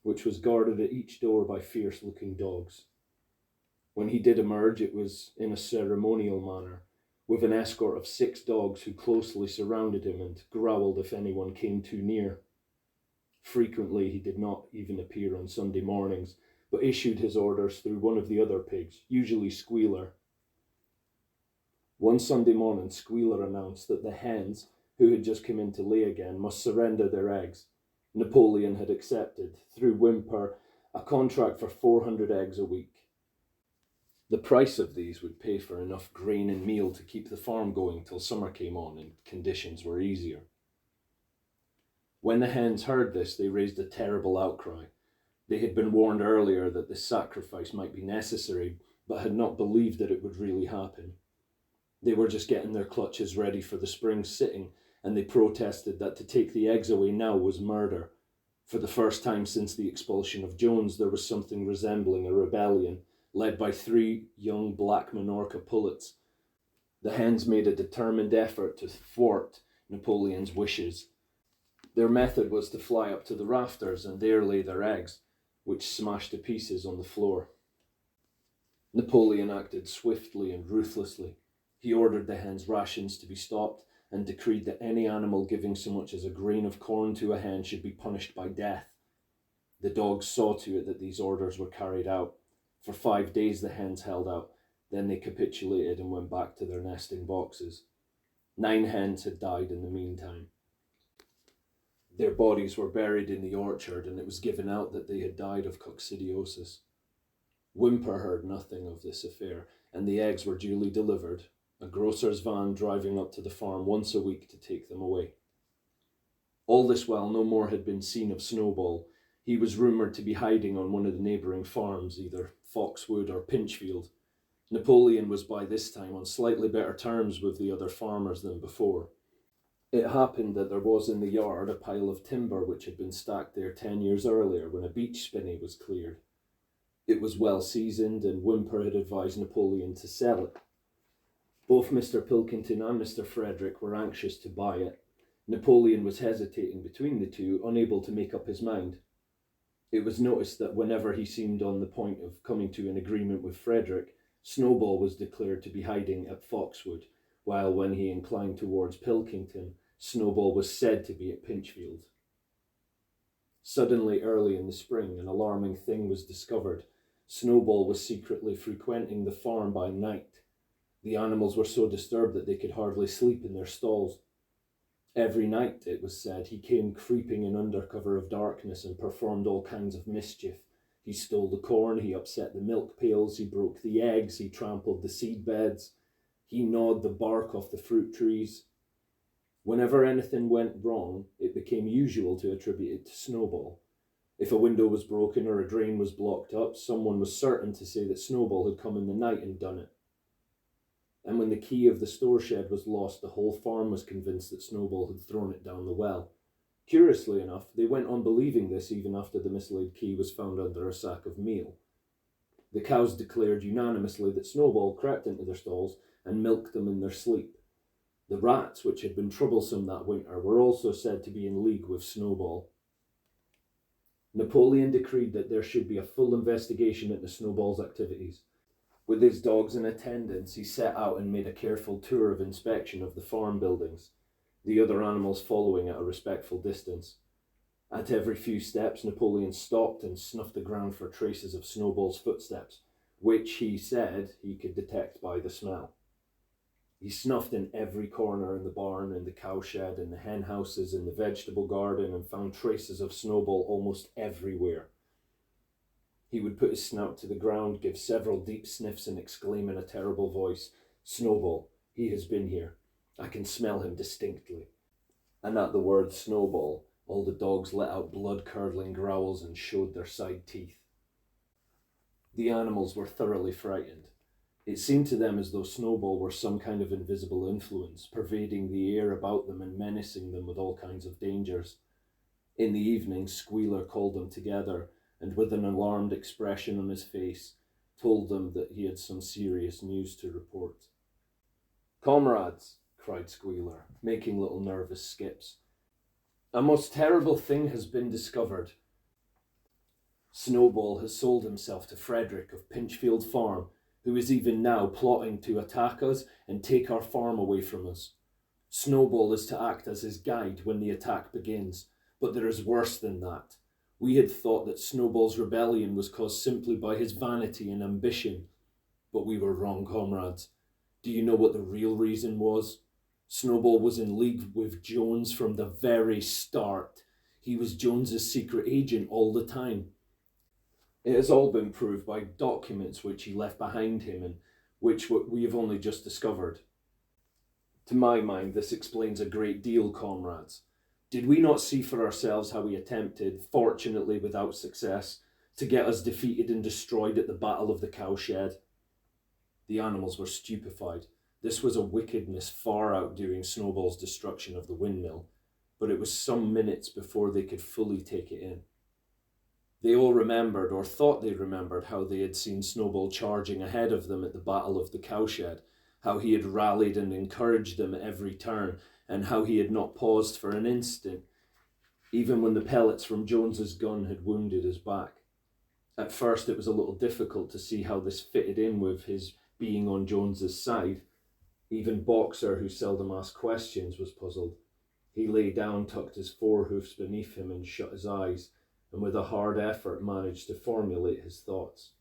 which was guarded at each door by fierce-looking dogs. When he did emerge, it was in a ceremonial manner, with an escort of 6 dogs who closely surrounded him and growled if anyone came too near. Frequently, he did not even appear on Sunday mornings, but issued his orders through one of the other pigs, usually Squealer. One Sunday morning, Squealer announced that the hens, who had just come in to lay again, must surrender their eggs. Napoleon had accepted, through Whymper, a contract for 400 eggs a week. The price of these would pay for enough grain and meal to keep the farm going till summer came on and conditions were easier. When the hens heard this, they raised a terrible outcry. They had been warned earlier that this sacrifice might be necessary, but had not believed that it would really happen. They were just getting their clutches ready for the spring sitting, and they protested that to take the eggs away now was murder. For the first time since the expulsion of Jones, there was something resembling a rebellion, led by 3 young black Minorca pullets. The hens made a determined effort to thwart Napoleon's wishes. Their method was to fly up to the rafters and there lay their eggs, which smashed to pieces on the floor. Napoleon acted swiftly and ruthlessly. He ordered the hens' rations to be stopped and decreed that any animal giving so much as a grain of corn to a hen should be punished by death. The dogs saw to it that these orders were carried out. For 5 days the hens held out, then they capitulated and went back to their nesting boxes. 9 hens had died in the meantime. Their bodies were buried in the orchard, and it was given out that they had died of coccidiosis. Whymper heard nothing of this affair, and the eggs were duly delivered, a grocer's van driving up to the farm once a week to take them away. All this while no more had been seen of Snowball. He was rumoured to be hiding on one of the neighbouring farms, either Foxwood or Pinchfield. Napoleon was by this time on slightly better terms with the other farmers than before. It happened that there was in the yard a pile of timber which had been stacked there 10 years earlier when a beech spinney was cleared. It was well seasoned, and Whymper had advised Napoleon to sell it. Both Mr. Pilkington and Mr. Frederick were anxious to buy it. Napoleon was hesitating between the two, unable to make up his mind. It was noticed that whenever he seemed on the point of coming to an agreement with Frederick, Snowball was declared to be hiding at Foxwood, while when he inclined towards Pilkington, Snowball was said to be at Pinchfield. Suddenly, early in the spring, an alarming thing was discovered. Snowball was secretly frequenting the farm by night. The animals were so disturbed that they could hardly sleep in their stalls. Every night, it was said, he came creeping in under cover of darkness and performed all kinds of mischief. He stole the corn, he upset the milk pails, he broke the eggs, he trampled the seed beds, he gnawed the bark off the fruit trees. Whenever anything went wrong, it became usual to attribute it to Snowball. If a window was broken or a drain was blocked up, someone was certain to say that Snowball had come in the night and done it. And when the key of the store shed was lost, the whole farm was convinced that Snowball had thrown it down the well. Curiously enough, they went on believing this even after the mislaid key was found under a sack of meal. The cows declared unanimously that Snowball crept into their stalls and milked them in their sleep. The rats, which had been troublesome that winter, were also said to be in league with Snowball. Napoleon decreed that there should be a full investigation into Snowball's activities. With his dogs in attendance, he set out and made a careful tour of inspection of the farm buildings, the other animals following at a respectful distance. At every few steps, Napoleon stopped and snuffed the ground for traces of Snowball's footsteps, which he said he could detect by the smell. He snuffed in every corner in the barn, in the cowshed, in the hen houses, in the vegetable garden, and found traces of Snowball almost everywhere. He would put his snout to the ground, give several deep sniffs, and exclaim in a terrible voice, "Snowball, he has been here. I can smell him distinctly." And at the word Snowball, all the dogs let out blood-curdling growls and showed their side teeth. The animals were thoroughly frightened. It seemed to them as though Snowball were some kind of invisible influence, pervading the air about them and menacing them with all kinds of dangers. In the evening, Squealer called them together, and with an alarmed expression on his face, told them that he had some serious news to report. "Comrades," cried Squealer, making little nervous skips, "a most terrible thing has been discovered. Snowball has sold himself to Frederick of Pinchfield Farm, who is even now plotting to attack us and take our farm away from us. Snowball is to act as his guide when the attack begins, but there is worse than that. We had thought that Snowball's rebellion was caused simply by his vanity and ambition, but we were wrong, comrades. Do you know what the real reason was? Snowball was in league with Jones from the very start. He was Jones's secret agent all the time. It has all been proved by documents which he left behind him and which we have only just discovered. To my mind, this explains a great deal, comrades. Did we not see for ourselves how he attempted, fortunately without success, to get us defeated and destroyed at the Battle of the Cowshed?" The animals were stupefied. This was a wickedness far outdoing Snowball's destruction of the windmill, but it was some minutes before they could fully take it in. They all remembered, or thought they remembered, how they had seen Snowball charging ahead of them at the Battle of the Cowshed, how he had rallied and encouraged them at every turn, and how he had not paused for an instant, even when the pellets from Jones's gun had wounded his back. At first it was a little difficult to see how this fitted in with his being on Jones's side. Even Boxer, who seldom asked questions, was puzzled. He lay down, tucked his forehoofs beneath him, and shut his eyes, and with a hard effort managed to formulate his thoughts.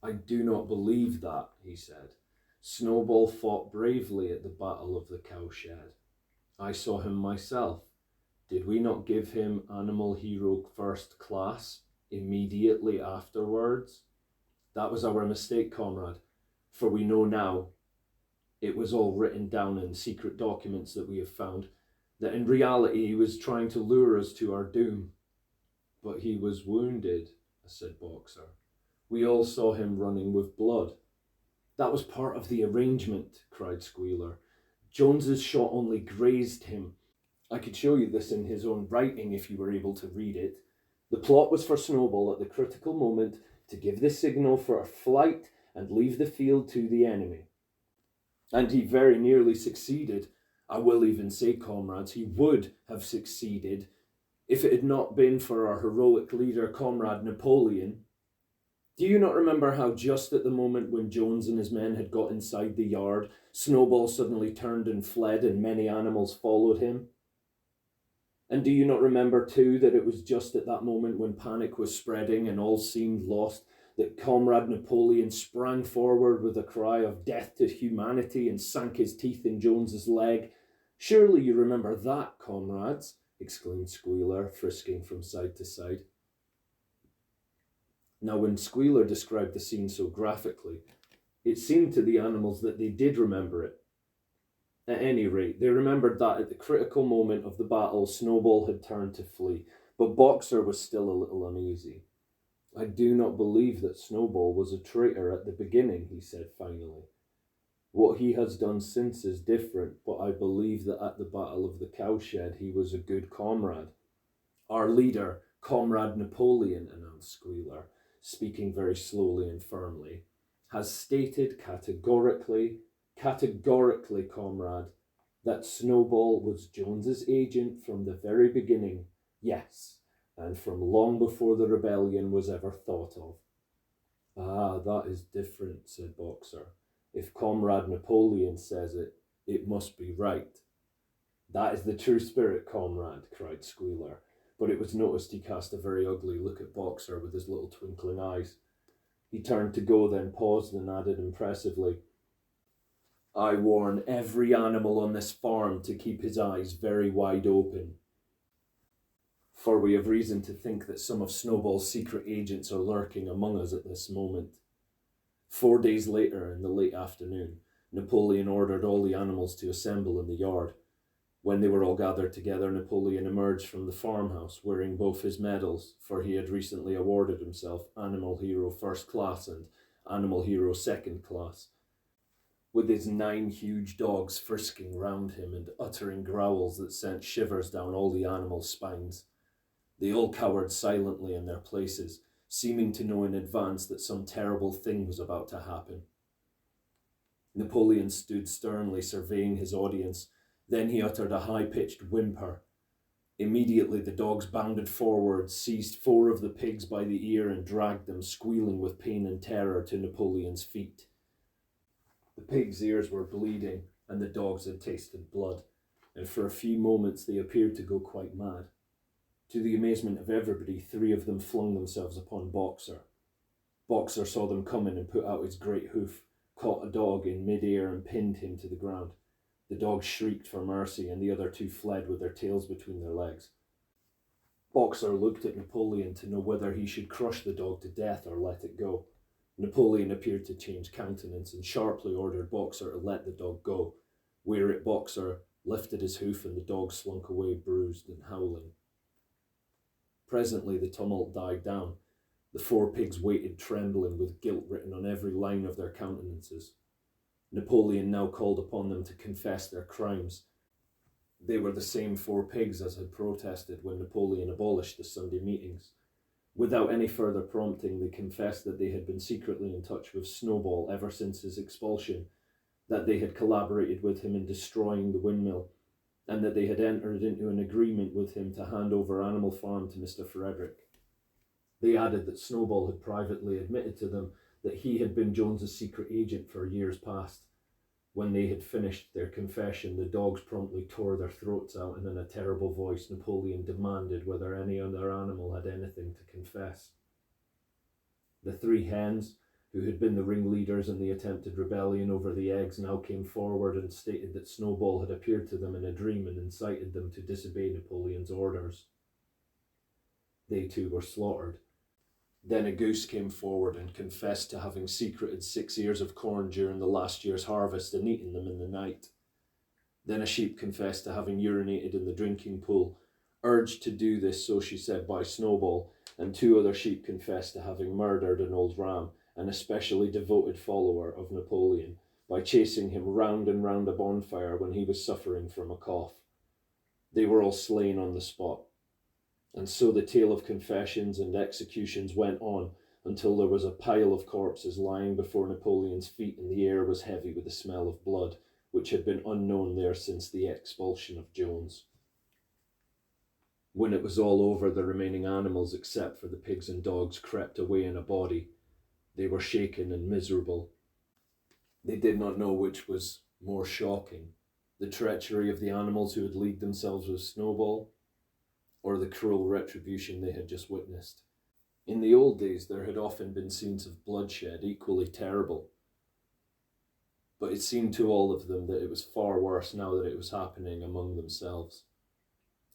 "I do not believe that," he said. "Snowball fought bravely at the Battle of the Cowshed. I saw him myself. Did we not give him Animal Hero First Class immediately afterwards? That was our mistake, comrade, for we know now, it was all written down in secret documents that we have found, that in reality he was trying to lure us to our doom. But he was wounded, said Boxer. We all saw him running with blood. That was part of the arrangement, cried Squealer. Jones's shot only grazed him. I could show you this in his own writing if you were able to read it. The plot was for Snowball at the critical moment to give the signal for a flight and leave the field to the enemy. And he very nearly succeeded. I will even say, comrades, he would have succeeded if it had not been for our heroic leader, Comrade Napoleon. Do you not remember how just at the moment when Jones and his men had got inside the yard, Snowball suddenly turned and fled and many animals followed him? And do you not remember too that it was just at that moment when panic was spreading and all seemed lost that Comrade Napoleon sprang forward with a cry of death to humanity and sank his teeth in Jones's leg? Surely you remember that, comrades, exclaimed Squealer, frisking from side to side. Now, when Squealer described the scene so graphically, it seemed to the animals that they did remember it. At any rate, they remembered that at the critical moment of the battle, Snowball had turned to flee, but Boxer was still a little uneasy. I do not believe that Snowball was a traitor at the beginning, he said finally. What he has done since is different, but I believe that at the Battle of the Cowshed he was a good comrade. Our leader, Comrade Napoleon, announced Squealer, speaking very slowly and firmly, has stated categorically, comrade, that Snowball was Jones's agent from the very beginning, yes, and from long before the rebellion was ever thought of. Ah, that is different, said Boxer. If Comrade Napoleon says it, it must be right. That is the true spirit, comrade, cried Squealer, but it was noticed he cast a very ugly look at Boxer with his little twinkling eyes. He turned to go, then paused and added impressively, I warn every animal on this farm to keep his eyes very wide open, for we have reason to think that some of Snowball's secret agents are lurking among us at this moment. 4 days later, in the late afternoon, Napoleon ordered all the animals to assemble in the yard. When they were all gathered together, Napoleon emerged from the farmhouse wearing both his medals, for he had recently awarded himself Animal Hero First Class and Animal Hero Second Class, with his 9 huge dogs frisking round him and uttering growls that sent shivers down all the animals' spines. They all cowered silently in their places, seeming to know in advance that some terrible thing was about to happen. Napoleon stood sternly surveying his audience. Then he uttered a high-pitched whimper. Immediately the dogs bounded forward, seized 4 of the pigs by the ear and dragged them, squealing with pain and terror, to Napoleon's feet. The pigs' ears were bleeding, and the dogs had tasted blood, and for a few moments they appeared to go quite mad. To the amazement of everybody, 3 of them flung themselves upon Boxer. Boxer saw them coming and put out his great hoof, caught a dog in mid-air and pinned him to the ground. The dog shrieked for mercy, and the other 2 fled with their tails between their legs. Boxer looked at Napoleon to know whether he should crush the dog to death or let it go. Napoleon appeared to change countenance and sharply ordered Boxer to let the dog go, whereat Boxer lifted his hoof and the dog slunk away bruised and howling. Presently the tumult died down. The 4 pigs waited trembling, with guilt written on every line of their countenances. Napoleon now called upon them to confess their crimes. They were the same 4 pigs as had protested when Napoleon abolished the Sunday meetings. Without any further prompting, they confessed that they had been secretly in touch with Snowball ever since his expulsion, that they had collaborated with him in destroying the windmill, and that they had entered into an agreement with him to hand over Animal Farm to Mr. Frederick. They added that Snowball had privately admitted to them that he had been Jones's secret agent for years past. When they had finished their confession, the dogs promptly tore their throats out, and in a terrible voice Napoleon demanded whether any other animal had anything to confess. The 3 hens, who had been the ringleaders in the attempted rebellion over the eggs, now came forward and stated that Snowball had appeared to them in a dream and incited them to disobey Napoleon's orders. They too were slaughtered. Then a goose came forward and confessed to having secreted 6 ears of corn during the last year's harvest and eaten them in the night. Then a sheep confessed to having urinated in the drinking pool, urged to do this, so she said, by Snowball, and 2 other sheep confessed to having murdered an old ram, an especially devoted follower of Napoleon, by chasing him round and round a bonfire when he was suffering from a cough. They were all slain on the spot. And so the tale of confessions and executions went on until there was a pile of corpses lying before Napoleon's feet, and the air was heavy with the smell of blood, which had been unknown there since the expulsion of Jones. When it was all over, the remaining animals, except for the pigs and dogs, crept away in a body. They were shaken and miserable. They did not know which was more shocking, the treachery of the animals who had leagued themselves with Snowball, or the cruel retribution they had just witnessed. In the old days, there had often been scenes of bloodshed equally terrible, but it seemed to all of them that it was far worse now that it was happening among themselves.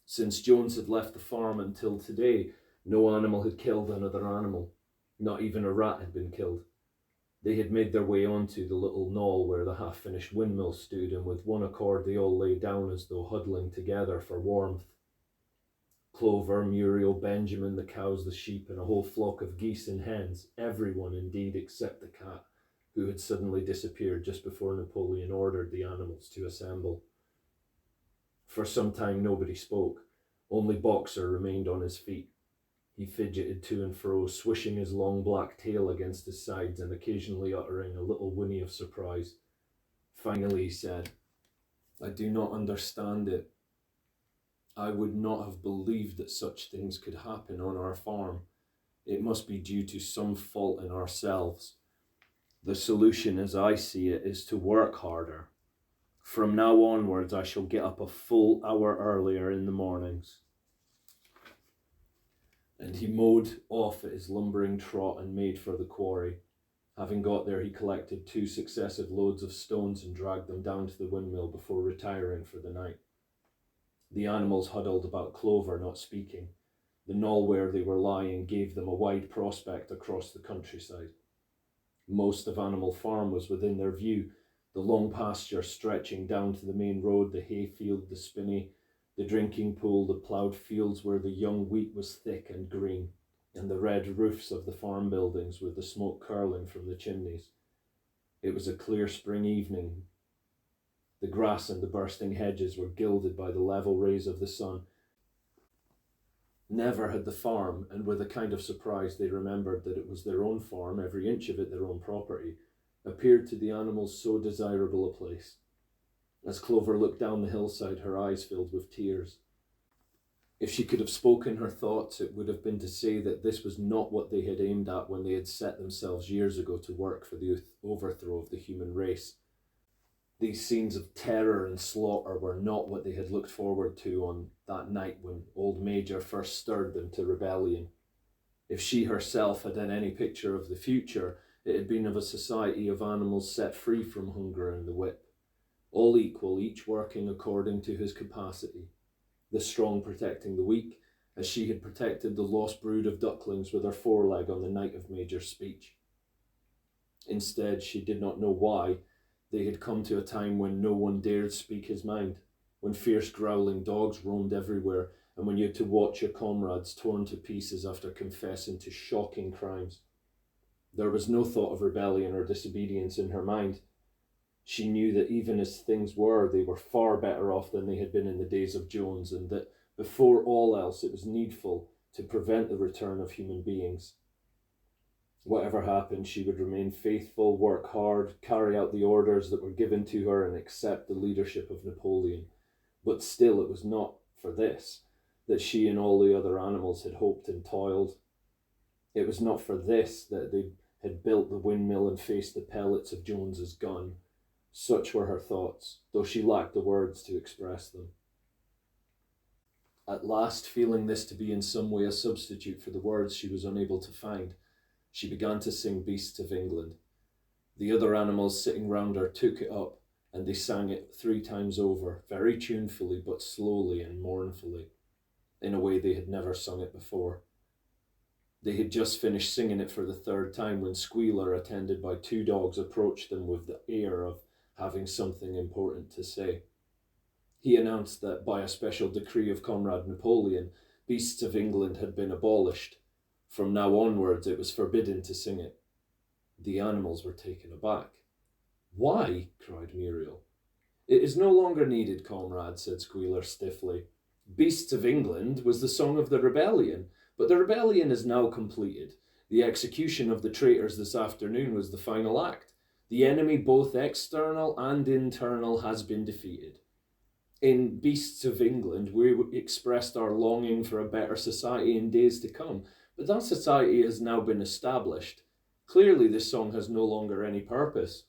Since Jones had left the farm until today, no animal had killed another animal. Not even a rat had been killed. They had made their way onto the little knoll where the half-finished windmill stood, and with one accord they all lay down as though huddling together for warmth. Clover, Muriel, Benjamin, the cows, the sheep, and a whole flock of geese and hens, everyone indeed except the cat, who had suddenly disappeared just before Napoleon ordered the animals to assemble. For some time nobody spoke. Only Boxer remained on his feet. He fidgeted to and fro, swishing his long black tail against his sides and occasionally uttering a little whinny of surprise. Finally he said, "I do not understand it. I would not have believed that such things could happen on our farm. It must be due to some fault in ourselves. The solution, as I see it, is to work harder. From now onwards, I shall get up a full hour earlier in the mornings." And he mowed off at his lumbering trot and made for the quarry. Having got there, he collected 2 successive loads of stones and dragged them down to the windmill before retiring for the night. The animals huddled about Clover, not speaking. The knoll where they were lying gave them a wide prospect across the countryside. Most of Animal Farm was within their view, the long pasture stretching down to the main road, the hayfield, the spinney, the drinking pool, the ploughed fields where the young wheat was thick and green, and the red roofs of the farm buildings with the smoke curling from the chimneys. It was a clear spring evening. The grass and the bursting hedges were gilded by the level rays of the sun. Never had the farm, and with a kind of surprise they remembered that it was their own farm, every inch of it their own property, appeared to the animals so desirable a place. As Clover looked down the hillside, her eyes filled with tears. If she could have spoken her thoughts, it would have been to say that this was not what they had aimed at when they had set themselves years ago to work for the overthrow of the human race. These scenes of terror and slaughter were not what they had looked forward to on that night when old Major first stirred them to rebellion. If she herself had had any picture of the future, it had been of a society of animals set free from hunger and the whip, all equal, each working according to his capacity, the strong protecting the weak, as she had protected the lost brood of ducklings with her foreleg on the night of Major's speech. Instead, she did not know why, they had come to a time when no one dared speak his mind, when fierce growling dogs roamed everywhere, and when you had to watch your comrades torn to pieces after confessing to shocking crimes. There was no thought of rebellion or disobedience in her mind. She knew that even as things were, they were far better off than they had been in the days of Jones, and that before all else it was needful to prevent the return of human beings. Whatever happened, she would remain faithful, work hard, carry out the orders that were given to her, and accept the leadership of Napoleon. But still, it was not for this that she and all the other animals had hoped and toiled. It was not for this that they had built the windmill and faced the pellets of Jones's gun. Such were her thoughts, though she lacked the words to express them. At last, feeling this to be in some way a substitute for the words she was unable to find, she began to sing Beasts of England. The other animals sitting round her took it up, and they sang it 3 times over, very tunefully but slowly and mournfully, in a way they had never sung it before. They had just finished singing it for the 3rd time when Squealer, attended by 2 dogs, approached them with the air of having something important to say. He announced that by a special decree of Comrade Napoleon, Beasts of England had been abolished. From now onwards, it was forbidden to sing it. The animals were taken aback. "Why?" cried Muriel. "It is no longer needed, comrade," said Squealer stiffly. "Beasts of England" was the song of the rebellion, but the rebellion is now completed. The execution of the traitors this afternoon was the final act. The enemy, both external and internal, has been defeated. In Beasts of England, we expressed our longing for a better society in days to come, but that society has now been established. Clearly, this song has no longer any purpose.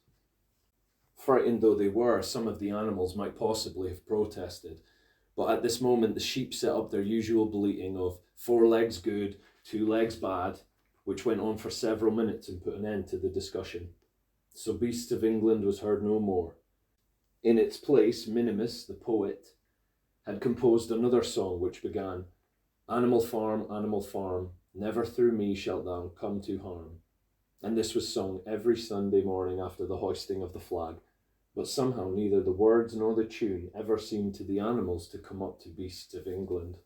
Frightened though they were, some of the animals might possibly have protested, but at this moment the sheep set up their usual bleating of 4 legs good, 2 legs bad, which went on for several minutes and put an end to the discussion. So Beasts of England was heard no more. In its place, Minimus, the poet, had composed another song which began, Animal farm, never through me shalt thou come to harm. And this was sung every Sunday morning after the hoisting of the flag, but somehow neither the words nor the tune ever seemed to the animals to come up to Beasts of England.